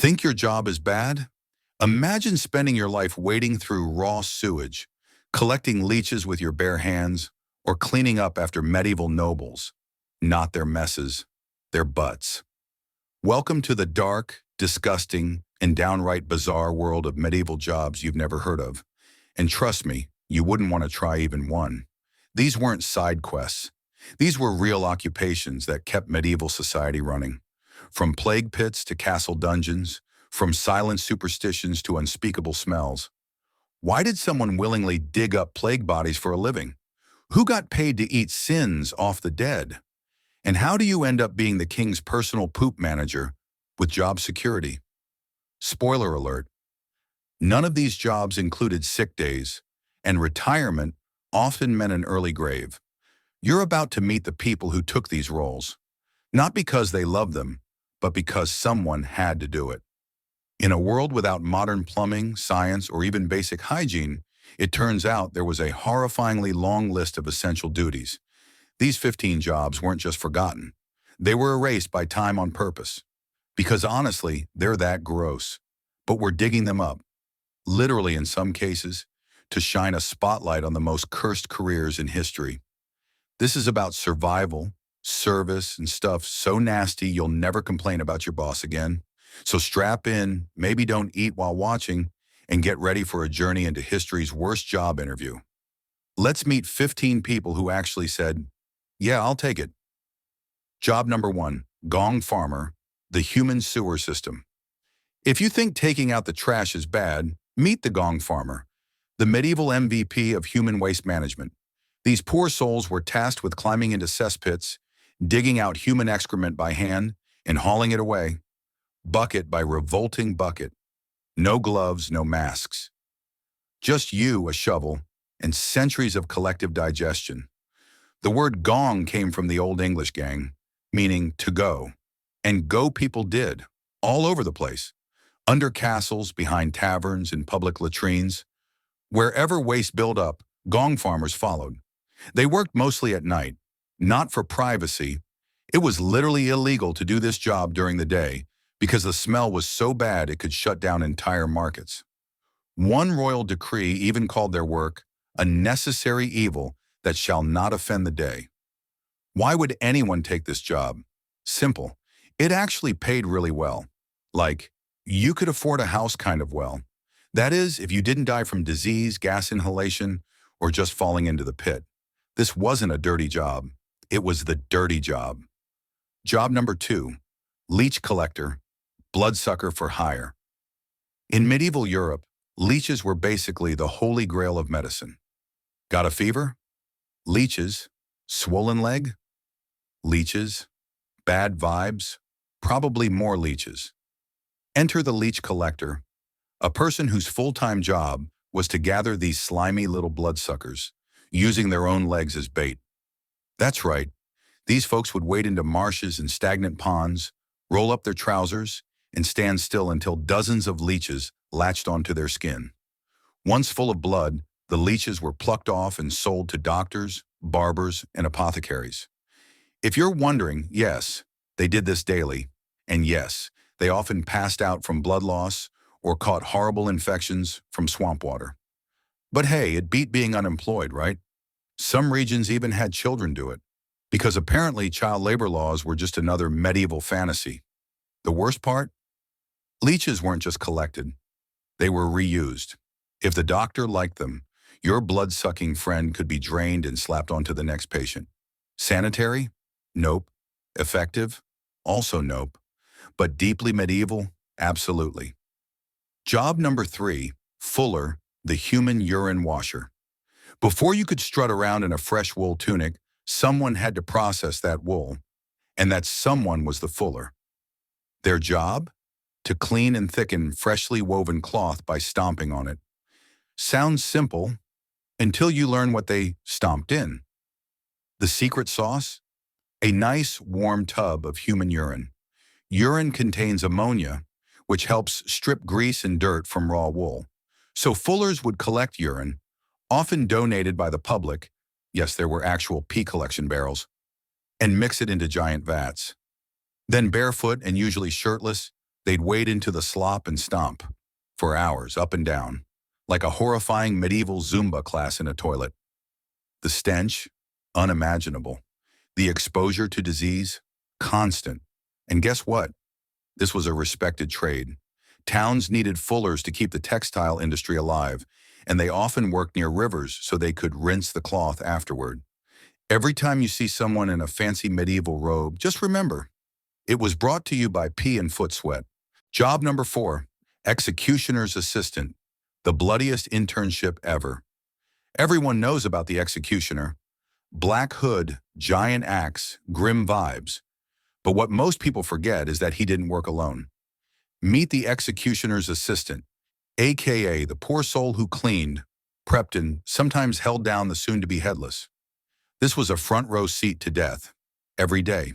Think your job is bad? Imagine spending your life wading through raw sewage, collecting leeches with your bare hands, or cleaning up after medieval nobles. Not their messes, their butts. Welcome to the dark, disgusting, and downright bizarre world of medieval jobs you've never heard of. And trust me, you wouldn't want to try even one. These weren't side quests. These were real occupations that kept medieval society running. From plague pits to castle dungeons, from silent superstitions to unspeakable smells. Why did someone willingly dig up plague bodies for a living? Who got paid to eat sins off the dead? And how do you end up being the king's personal poop manager with job security? Spoiler alert, none of these jobs included sick days, and retirement often meant an early grave. You're about to meet the people who took these roles, not because they loved them, but because someone had to do it. In a world without modern plumbing, science, or even basic hygiene, it turns out there was a horrifyingly long list of essential duties. These 15 jobs weren't just forgotten. They were erased by time on purpose. Because honestly, they're that gross. But we're digging them up, literally in some cases, to shine a spotlight on the most cursed careers in history. This is about survival, service, and stuff so nasty you'll never complain about your boss again. So strap in, maybe don't eat while watching, and get ready for a journey into history's worst job interview. Let's meet 15 people who actually said, yeah, I'll take it. Job number 1, gong farmer, the human sewer system. If you think taking out the trash is bad, meet the gong farmer, the medieval MVP of human waste management. These poor souls were tasked with climbing into cesspits, digging out human excrement by hand, and hauling it away, bucket by revolting bucket. No gloves, no masks. Just you, a shovel, and centuries of collective digestion. The word gong came from the Old English gang, meaning to go. And go people did, all over the place. Under castles, behind taverns, in public latrines. Wherever waste built up, gong farmers followed. They worked mostly at night, not for privacy. It was literally illegal to do this job during the day because the smell was so bad it could shut down entire markets. One royal decree even called their work a necessary evil that shall not offend the day. Why would anyone take this job? Simple. It actually paid really well. Like, you could afford a house kind of well. That is, if you didn't die from disease, gas inhalation, or just falling into the pit. This wasn't a dirty job. It was the dirty job. Job number 2, leech collector, bloodsucker for hire. In medieval Europe, leeches were basically the holy grail of medicine. Got a fever? Leeches. Swollen leg? Leeches. Bad vibes? Probably more leeches. Enter the leech collector, a person whose full-time job was to gather these slimy little bloodsuckers, using their own legs as bait. That's right. These folks would wade into marshes and stagnant ponds, roll up their trousers, and stand still until dozens of leeches latched onto their skin. Once full of blood, the leeches were plucked off and sold to doctors, barbers, and apothecaries. If you're wondering, yes, they did this daily, and yes, they often passed out from blood loss or caught horrible infections from swamp water. But hey, it beat being unemployed, right? Some regions even had children do it, because apparently child labor laws were just another medieval fantasy. The worst part? Leeches weren't just collected. They were reused. If the doctor liked them, your blood-sucking friend could be drained and slapped onto the next patient. Sanitary? Nope. Effective? Also nope. But deeply medieval? Absolutely. Job number 3, fuller, the human urine washer. Before you could strut around in a fresh wool tunic, someone had to process that wool, and that someone was the fuller. Their job? To clean and thicken freshly woven cloth by stomping on it. Sounds simple until you learn what they stomped in. The secret sauce? A nice, warm tub of human urine. Urine contains ammonia, which helps strip grease and dirt from raw wool. So fullers would collect urine, often donated by the public, yes, there were actual pee collection barrels, and mix it into giant vats. Then barefoot and usually shirtless, They'd wade into the slop and stomp for hours, up and down, like a horrifying medieval Zumba class in a toilet. The stench, unimaginable. The exposure to disease, constant. And guess what? This was a respected trade. Towns needed fullers to keep the textile industry alive, and they often worked near rivers so they could rinse the cloth afterward. Every time you see someone in a fancy medieval robe, just remember, it was brought to you by pee and foot sweat. Job number 4, executioner's assistant, the bloodiest internship ever. Everyone knows about the executioner. Black hood, giant axe, grim vibes. But what most people forget is that he didn't work alone. Meet the executioner's assistant, aka the poor soul who cleaned, prepped, and sometimes held down the soon-to-be headless. This was a front-row seat to death, every day.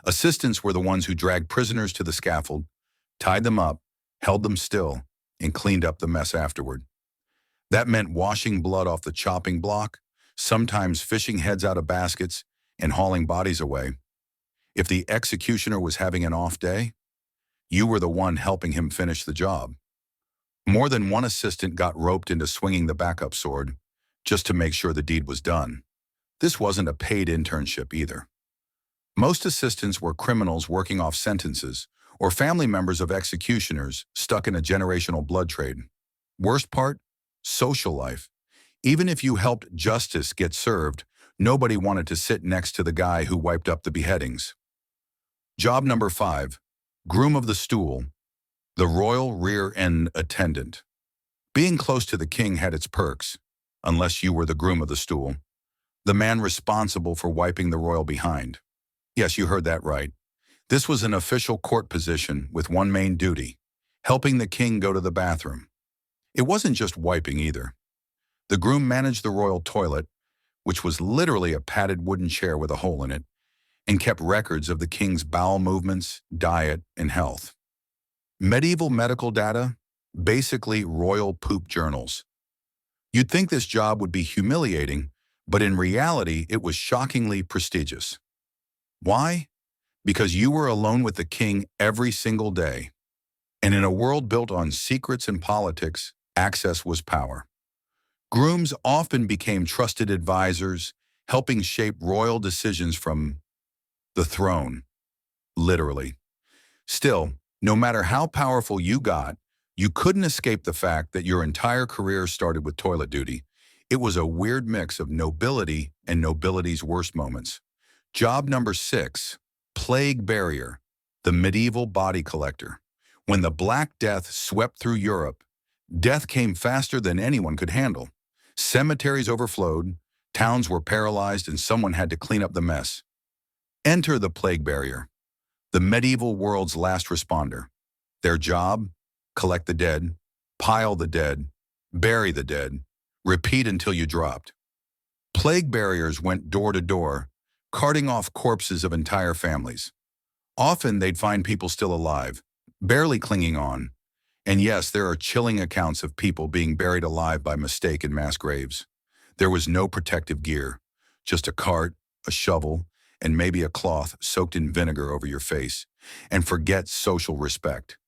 Assistants were the ones who dragged prisoners to the scaffold, tied them up, held them still, and cleaned up the mess afterward. That meant washing blood off the chopping block, sometimes fishing heads out of baskets, and hauling bodies away. If the executioner was having an off day, you were the one helping him finish the job. More than one assistant got roped into swinging the backup sword just to make sure the deed was done. This wasn't a paid internship either. Most assistants were criminals working off sentences or family members of executioners stuck in a generational blood trade. Worst part? Social life. Even if you helped justice get served, nobody wanted to sit next to the guy who wiped up the beheadings. Job number 5, groom of the stool, the royal rear end attendant. Being close to the king had its perks, unless you were the groom of the stool, the man responsible for wiping the royal behind. Yes, you heard that right. This was an official court position with one main duty, helping the king go to the bathroom. It wasn't just wiping either. The groom managed the royal toilet, which was literally a padded wooden chair with a hole in it, and kept records of the king's bowel movements, diet, and health. Medieval medical data, basically royal poop journals. You'd think this job would be humiliating, but in reality, it was shockingly prestigious. Why? Because you were alone with the king every single day. And in a world built on secrets and politics, access was power. Grooms often became trusted advisors, helping shape royal decisions from the throne, literally. Still, no matter how powerful you got, you couldn't escape the fact that your entire career started with toilet duty. It was a weird mix of nobility and nobility's worst moments. Job number 6, plague barrier, the medieval body collector. When the Black Death swept through Europe, death came faster than anyone could handle. Cemeteries overflowed, towns were paralyzed, and someone had to clean up the mess. Enter the plague barrier, the medieval world's last responder. Their job? Collect the dead, pile the dead, bury the dead, repeat until you dropped. Plague barriers went door to door, carting off corpses of entire families. Often they'd find people still alive, barely clinging on. And yes, there are chilling accounts of people being buried alive by mistake in mass graves. There was no protective gear, just a cart, a shovel, and maybe a cloth soaked in vinegar over your face. And forget social respect.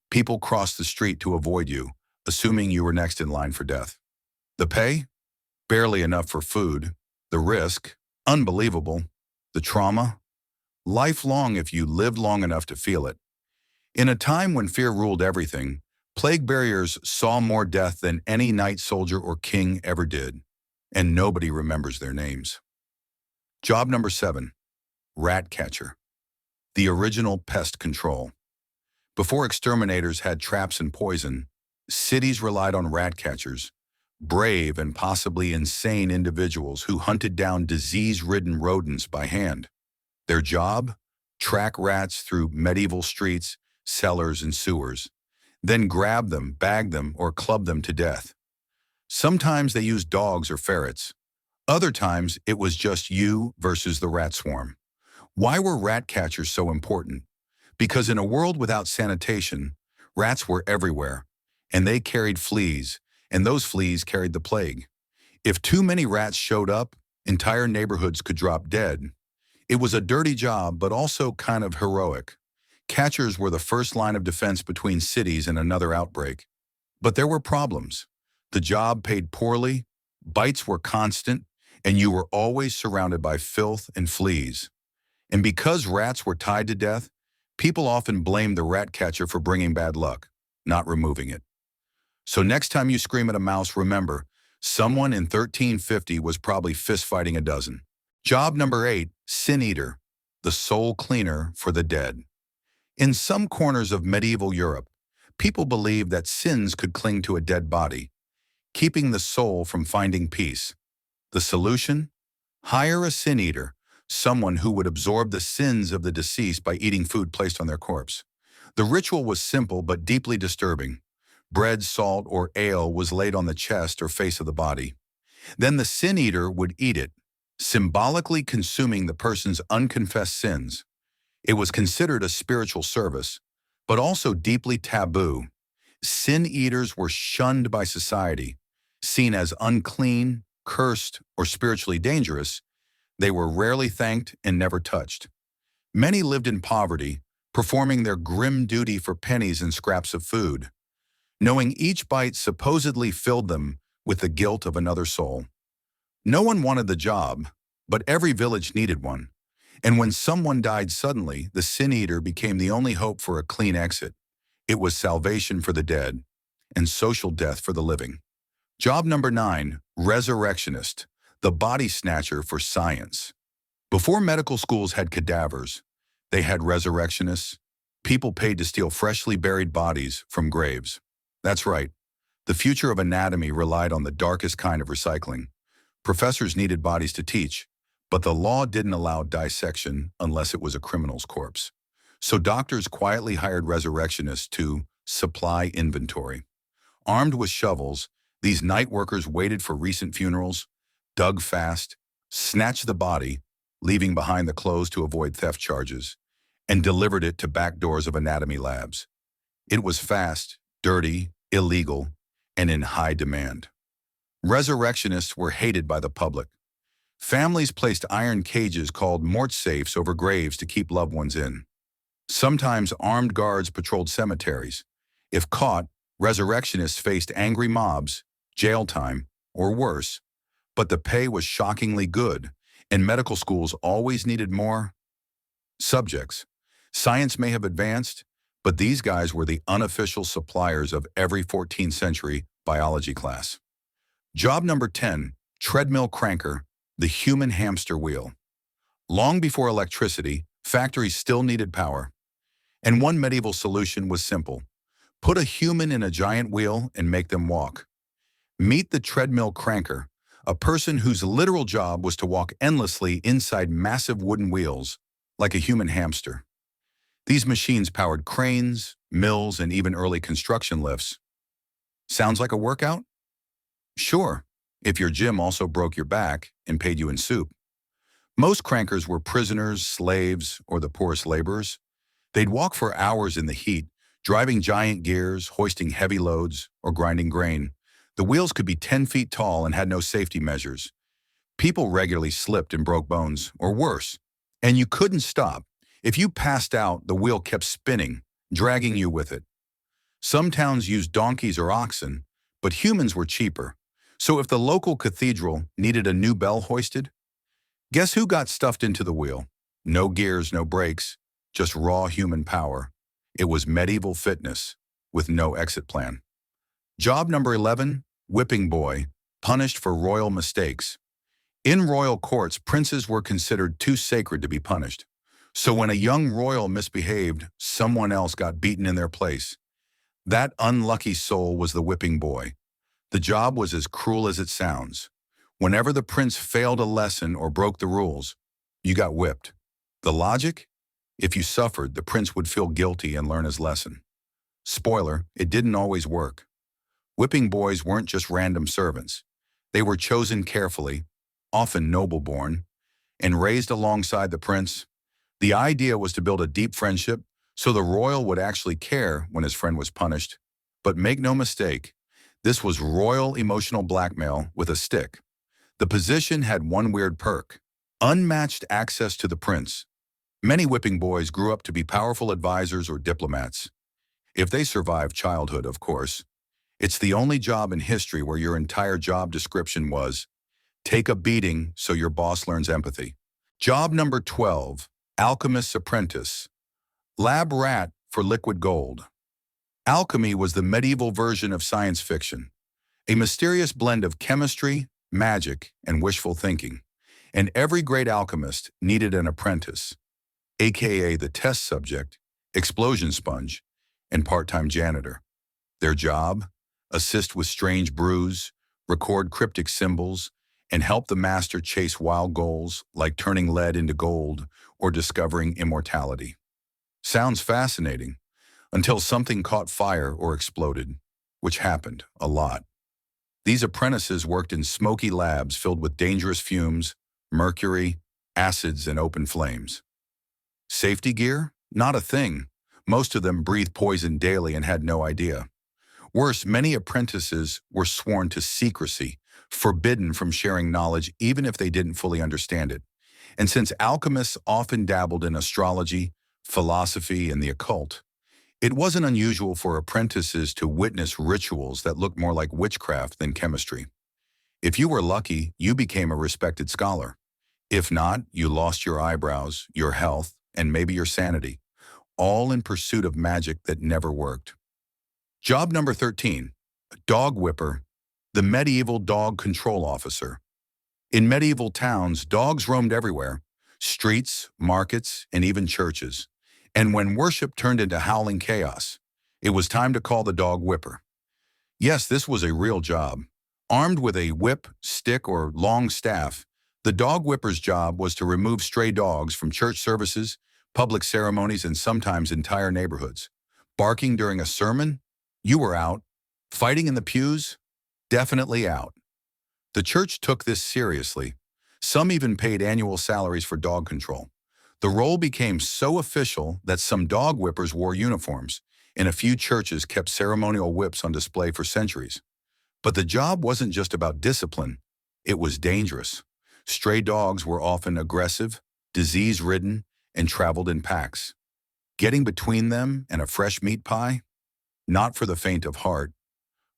People crossed the street to avoid you, assuming you were next in line for death. The pay? Barely enough for food. The risk? Unbelievable. The trauma? Lifelong if you lived long enough to feel it. In a time when fear ruled everything, plague barriers saw more death than any knight soldier or king ever did, and nobody remembers their names. Job number 7, rat catcher, the original pest control. Before exterminators had traps and poison, cities relied on rat catchers, brave and possibly insane individuals who hunted down disease-ridden rodents by hand. Their job? Track rats through medieval streets, cellars, and sewers, then grab them, bag them, or club them to death. Sometimes they used dogs or ferrets. Other times, it was just you versus the rat swarm. Why were rat catchers so important? Because in a world without sanitation, rats were everywhere, and they carried fleas, and those fleas carried the plague. If too many rats showed up, entire neighborhoods could drop dead. It was a dirty job, but also kind of heroic. Catchers were the first line of defense between cities and another outbreak. But there were problems. The job paid poorly, bites were constant, and you were always surrounded by filth and fleas. And because rats were tied to death, people often blamed the rat catcher for bringing bad luck, not removing it. So next time you scream at a mouse, remember, someone in 1350 was probably fist-fighting a dozen. Job number 8, sin eater, the soul cleaner for the dead. In some corners of medieval Europe, people believed that sins could cling to a dead body, keeping the soul from finding peace. The solution? Hire a sin eater, someone who would absorb the sins of the deceased by eating food placed on their corpse. The ritual was simple but deeply disturbing. Bread, salt, or ale was laid on the chest or face of the body. Then the sin eater would eat it, symbolically consuming the person's unconfessed sins. It was considered a spiritual service, but also deeply taboo. Sin eaters were shunned by society, seen as unclean, cursed, or spiritually dangerous. They were rarely thanked and never touched. Many lived in poverty, performing their grim duty for pennies and scraps of food, knowing each bite supposedly filled them with the guilt of another soul. No one wanted the job, but every village needed one. And when someone died suddenly, the sin eater became the only hope for a clean exit. It was salvation for the dead and social death for the living. Job number 9, resurrectionist, the body snatcher for science. Before medical schools had cadavers, they had resurrectionists, people paid to steal freshly buried bodies from graves. That's right, the future of anatomy relied on the darkest kind of recycling. Professors needed bodies to teach, but the law didn't allow dissection unless it was a criminal's corpse. So doctors quietly hired resurrectionists to supply inventory. Armed with shovels, these night workers waited for recent funerals, dug fast, snatched the body, leaving behind the clothes to avoid theft charges, and delivered it to back doors of anatomy labs. It was fast, dirty, illegal, and in high demand. Resurrectionists were hated by the public. Families placed iron cages called mort safes over graves to keep loved ones in. Sometimes armed guards patrolled cemeteries. If caught, resurrectionists faced angry mobs, jail time, or worse. But the pay was shockingly good, and medical schools always needed more subjects. Science may have advanced, but these guys were the unofficial suppliers of every 14th century biology class. Job number 10, treadmill cranker, the human hamster wheel. Long before electricity, factories still needed power. And one medieval solution was simple. Put a human in a giant wheel and make them walk. Meet the treadmill cranker, a person whose literal job was to walk endlessly inside massive wooden wheels, like a human hamster. These machines powered cranes, mills, and even early construction lifts. Sounds like a workout? Sure, if your gym also broke your back and paid you in soup. Most crankers were prisoners, slaves, or the poorest laborers. They'd walk for hours in the heat, driving giant gears, hoisting heavy loads, or grinding grain. The wheels could be 10 feet tall and had no safety measures. People regularly slipped and broke bones, or worse. And you couldn't stop. If you passed out, the wheel kept spinning, dragging you with it. Some towns used donkeys or oxen, but humans were cheaper. So if the local cathedral needed a new bell hoisted, guess who got stuffed into the wheel? No gears, no brakes, just raw human power. It was medieval fitness with no exit plan. Job number 11, whipping boy, punished for royal mistakes. In royal courts, princes were considered too sacred to be punished. So when a young royal misbehaved, someone else got beaten in their place. That unlucky soul was the whipping boy. The job was as cruel as it sounds. Whenever the prince failed a lesson or broke the rules, you got whipped. The logic? If you suffered, the prince would feel guilty and learn his lesson. Spoiler, it didn't always work. Whipping boys weren't just random servants. They were chosen carefully, often noble-born, and raised alongside the prince. The idea was to build a deep friendship so the royal would actually care when his friend was punished. But make no mistake, this was royal emotional blackmail with a stick. The position had one weird perk: unmatched access to the prince. Many whipping boys grew up to be powerful advisors or diplomats. If they survived childhood, of course. It's the only job in history where your entire job description was, take a beating so your boss learns empathy. Job number 12, alchemist's apprentice. Lab rat for liquid gold. Alchemy was the medieval version of science fiction, a mysterious blend of chemistry, magic, and wishful thinking. And every great alchemist needed an apprentice, aka the test subject, explosion sponge, and part-time janitor. Their job? Assist with strange brews, record cryptic symbols, and help the master chase wild goals like turning lead into gold or discovering immortality. Sounds fascinating, until something caught fire or exploded, which happened a lot. These apprentices worked in smoky labs filled with dangerous fumes, mercury, acids, and open flames. Safety gear? Not a thing. Most of them breathed poison daily and had no idea. Worse, many apprentices were sworn to secrecy, forbidden from sharing knowledge even if they didn't fully understand it. And since alchemists often dabbled in astrology, philosophy, and the occult, it wasn't unusual for apprentices to witness rituals that looked more like witchcraft than chemistry. If you were lucky, you became a respected scholar. If not, you lost your eyebrows, your health, and maybe your sanity, all in pursuit of magic that never worked. Job number 13, dog whipper, the medieval dog control officer. In medieval towns, dogs roamed everywhere, streets, markets, and even churches. And when worship turned into howling chaos, it was time to call the dog whipper. Yes, this was a real job. Armed with a whip, stick, or long staff, the dog whipper's job was to remove stray dogs from church services, public ceremonies, and sometimes entire neighborhoods. Barking during a sermon? You were out. Fighting in the pews? Definitely out. The church took this seriously. Some even paid annual salaries for dog control. The role became so official that some dog whippers wore uniforms, and a few churches kept ceremonial whips on display for centuries. But the job wasn't just about discipline. It was dangerous. Stray dogs were often aggressive, disease-ridden, and traveled in packs. Getting between them and a fresh meat pie? Not for the faint of heart.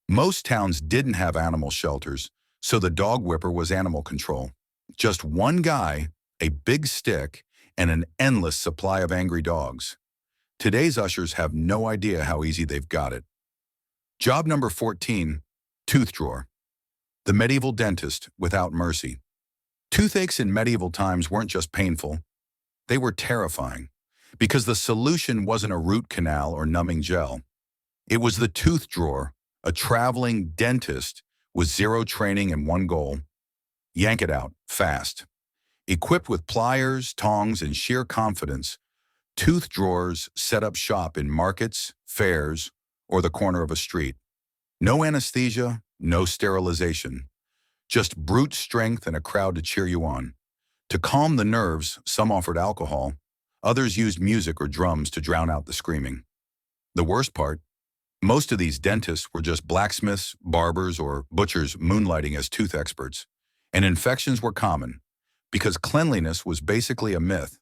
Most towns didn't have animal shelters, so the dog whipper was animal control. Just one guy, a big stick, and an endless supply of angry dogs. Today's ushers have no idea how easy they've got it. Job number 14, tooth drawer. The medieval dentist without mercy. Toothaches in medieval times weren't just painful, they were terrifying, because the solution wasn't a root canal or numbing gel. It was the tooth drawer, a traveling dentist with zero training and one goal: yank it out, fast. Equipped with pliers, tongs, and sheer confidence, tooth drawers set up shop in markets, fairs, or the corner of a street. No anesthesia, no sterilization. Just brute strength and a crowd to cheer you on. To calm the nerves, some offered alcohol. Others used music or drums to drown out the screaming. The worst part? Most of these dentists were just blacksmiths, barbers, or butchers moonlighting as tooth experts. And infections were common, because cleanliness was basically a myth.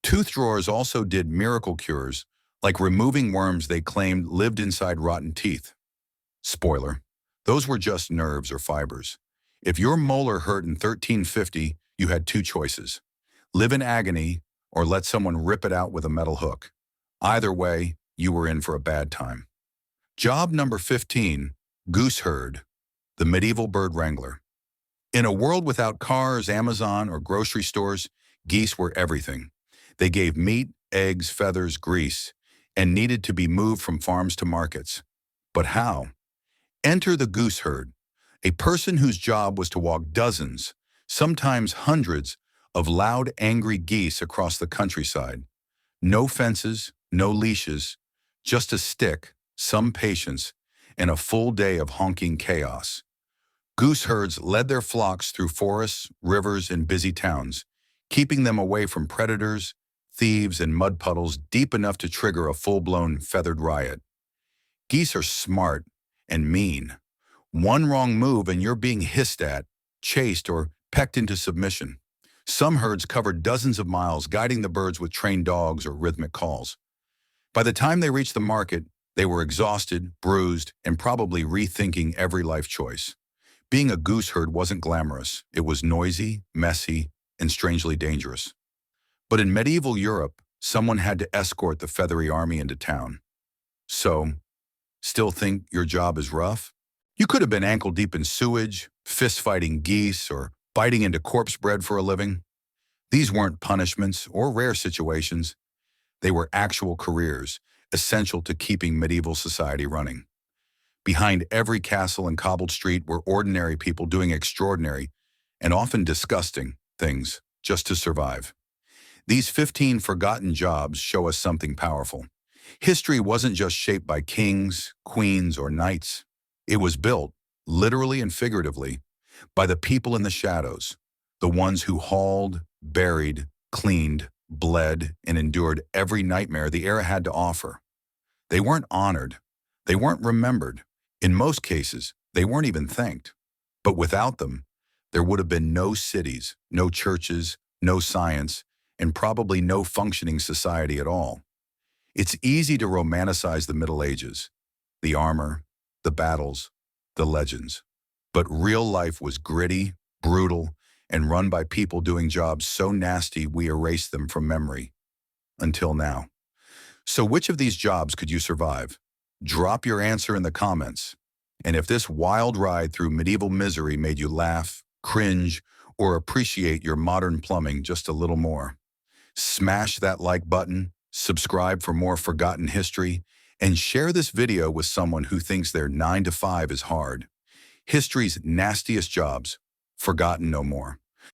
Tooth drawers also did miracle cures, like removing worms they claimed lived inside rotten teeth. Spoiler, those were just nerves or fibers. If your molar hurt in 1350, you had two choices: live in agony or let someone rip it out with a metal hook. Either way, you were in for a bad time. Job number 15, goose herd, the medieval bird wrangler. In a world without cars, Amazon, or grocery stores, geese were everything. They gave meat, eggs, feathers, grease, and needed to be moved from farms to markets. But how? Enter the goose herd, a person whose job was to walk dozens, sometimes hundreds, of loud, angry geese across the countryside. No fences, no leashes, just a stick, some patience, and a full day of honking chaos. Goose herds led their flocks through forests, rivers, and busy towns, keeping them away from predators, thieves, and mud puddles deep enough to trigger a full-blown feathered riot. Geese are smart and mean. One wrong move and you're being hissed at, chased, or pecked into submission. Some herds covered dozens of miles, guiding the birds with trained dogs or rhythmic calls. By the time they reached the market, they were exhausted, bruised, and probably rethinking every life choice. Being a goose herd wasn't glamorous. It was noisy, messy, and strangely dangerous. But in medieval Europe, someone had to escort the feathery army into town. So, still think your job is rough? You could have been ankle-deep in sewage, fist-fighting geese, or biting into corpse bread for a living. These weren't punishments or rare situations. They were actual careers, essential to keeping medieval society running. Behind every castle and cobbled street were ordinary people doing extraordinary and often disgusting things just to survive. These 15 forgotten jobs show us something powerful. History wasn't just shaped by kings, queens, or knights. It was built, literally and figuratively, by the people in the shadows, the ones who hauled, buried, cleaned, bled, and endured every nightmare the era had to offer. They weren't honored. They weren't remembered. In most cases, they weren't even thanked. But without them, there would have been no cities, no churches, no science, and probably no functioning society at all. It's easy to romanticize the Middle Ages, the armor, the battles, the legends. But real life was gritty, brutal, and run by people doing jobs so nasty we erase them from memory. Until now. So which of these jobs could you survive? Drop your answer in the comments. And if this wild ride through medieval misery made you laugh, cringe, or appreciate your modern plumbing just a little more, smash that like button, subscribe for more forgotten history, and share this video with someone who thinks their 9 to 5 is hard. History's nastiest jobs, forgotten no more.